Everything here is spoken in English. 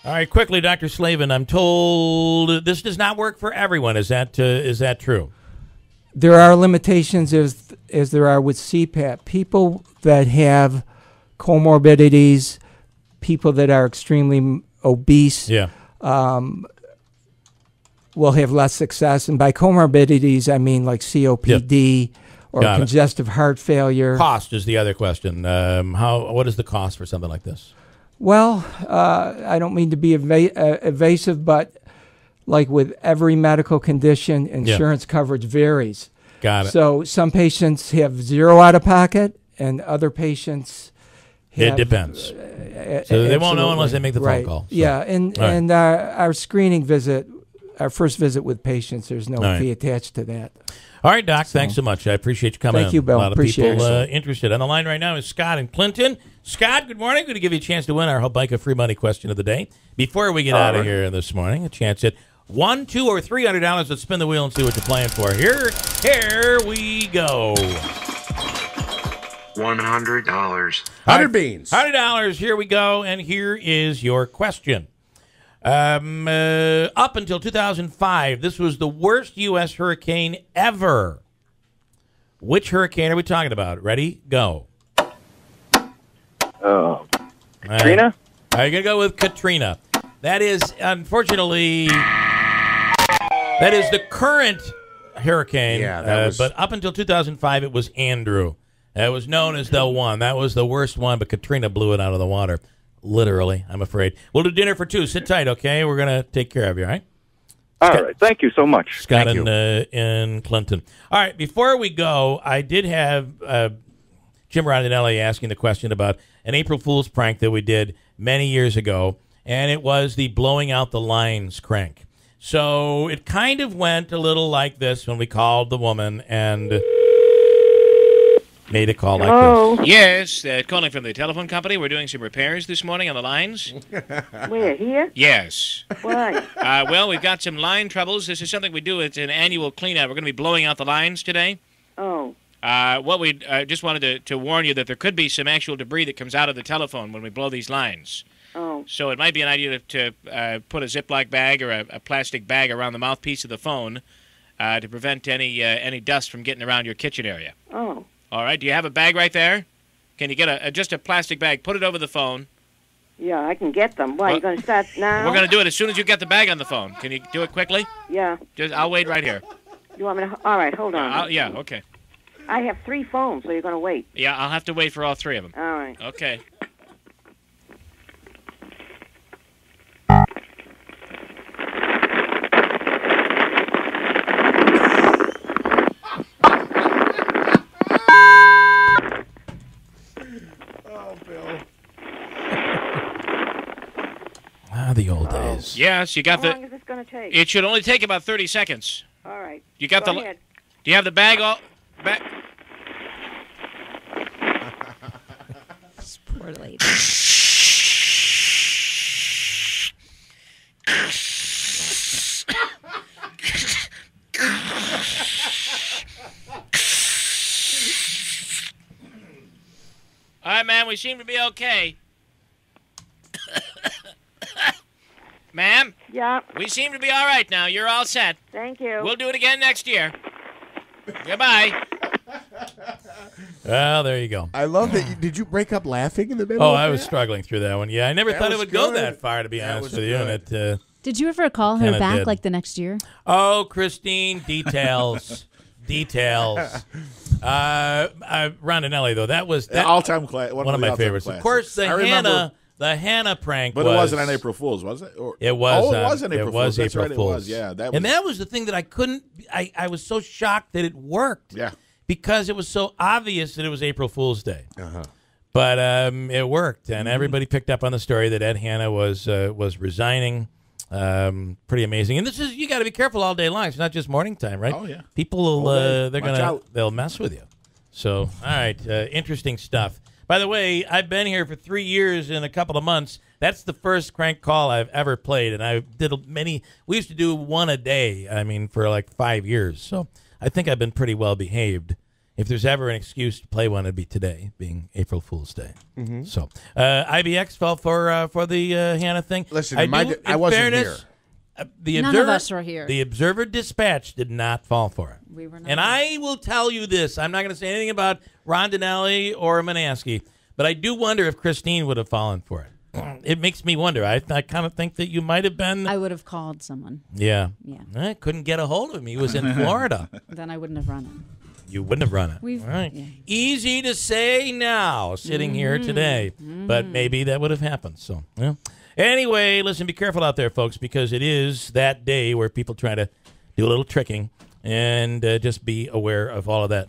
All right, quickly, Dr. Slavin, I'm told this does not work for everyone. Is that true? There are limitations as there are with CPAP. People that have comorbidities, people that are extremely obese, will have less success. And by comorbidities, I mean like COPD or congestive heart failure. Cost is the other question. What is the cost for something like this? Well, I don't mean to be evasive, but like with every medical condition, insurance coverage varies. Got it. So some patients have zero out of pocket, and other patients have, it depends. So they won't know unless they make the phone call. So. Yeah, and our screening visit, our first visit with patients, there's no fee attached to that. All right, Doc, thanks so much. I appreciate you coming in. Thank you, Bill. A lot of Appreciate people it. Interested. On the line right now is Scott in Clinton. Scott, good morning. Going to give you a chance to win our Bike of Free Money question of the day. Before we get out of here this morning, a chance at $100, $200, or $300. Let's spin the wheel and see what you're playing for. Here we go. $100. 100 beans. $100. Here we go, and here is your question. Up until 2005, this was the worst U.S. hurricane ever. Which hurricane are we talking about? Ready? Go. Katrina? You're going to go with Katrina. That is, unfortunately, that is the current hurricane. Yeah, but up until 2005, it was Andrew. It was known as the one. That was the worst one, but Katrina blew it out of the water. Literally, I'm afraid. We'll do dinner for two. Sit tight, okay? We're going to take care of you, all right? All right. Thank you so much. Scott in Clinton. All right, before we go, I did have Jim Rondinelli asking the question about an April Fool's prank that we did many years ago, and it was the blowing out the lines crank. So it kind of went a little like this when we called the woman and made a call like this. Yes, calling from the telephone company. We're doing some repairs this morning on the lines. Where, here? Yes. Why? Well, we've got some line troubles. This is something we do. It's an annual cleanout. We're going to be blowing out the lines today. Oh. What we just wanted to warn you that there could be some actual debris that comes out of the telephone when we blow these lines. Oh. So it might be an idea to put a Ziploc bag or a plastic bag around the mouthpiece of the phone to prevent any dust from getting around your kitchen area. Oh. All right. Do you have a bag right there? Can you get just a plastic bag? Put it over the phone. Yeah, I can get them. Why, you going to start now? We're going to do it as soon as you get the bag on the phone. Can you do it quickly? Yeah. I'll wait right here. You want me to? All right, hold on. Yeah, okay. I have 3 phones, so you're going to wait. Yeah, I'll have to wait for all 3 of them. All right. Okay. The old days. Yes, you got How long is this going to take? It should only take about 30 seconds. All right. You got Go ahead. Do you have the bag all back? This poor lady. All right, ma'am, we seem to be okay. Ma'am? Yeah. We seem to be all right now. You're all set. Thank you. We'll do it again next year. Goodbye. Well, there you go. I love that. Did you break up laughing in the middle? Oh, I was struggling through that one. Yeah, I never thought it would go that far, to be honest with you. And it, did you ever call her back like the next year? Oh, Christine, details. Details. Rondinelli, though, that was all-time class. One of my favorites. Of course, the Hannah prank but it wasn't on April Fool's, was it? It was. Oh, it was on April Fool's. It was That's April right, Fool's. it was. Yeah, that was the thing that I couldn't. I was so shocked that it worked. Yeah. Because it was so obvious that it was April Fool's Day. Uh-huh. But it worked, and everybody picked up on the story that Ed Hanna was resigning. Pretty amazing. And you got to be careful all day long. It's not just morning time, right? Oh yeah. People they'll mess with you. So all right, interesting stuff. By the way, I've been here for 3 years and a couple of months. That's the first crank call I've ever played, and I did many. We used to do one a day. I mean, for like 5 years. So I think I've been pretty well behaved. if there's ever an excuse to play one, it'd be today, being April Fool's Day. So, IBX fell for the Hannah thing. Listen, I wasn't here. None of us were here. The Observer Dispatch did not fall for it. We were not. And I will tell you this. I'm not going to say anything about Rondinelli or Manansky, but I do wonder if Christine would have fallen for it. It makes me wonder. I kind of think that you might have been. I would have called someone. Yeah. Yeah. I couldn't get a hold of him. He was in Florida. Then I wouldn't have run it. You wouldn't have run it. All right. Yeah. Easy to say now, sitting here today, but maybe that would have happened. So, yeah. Anyway, listen, be careful out there, folks, because it is that day where people try to do a little tricking, and just be aware of all of that.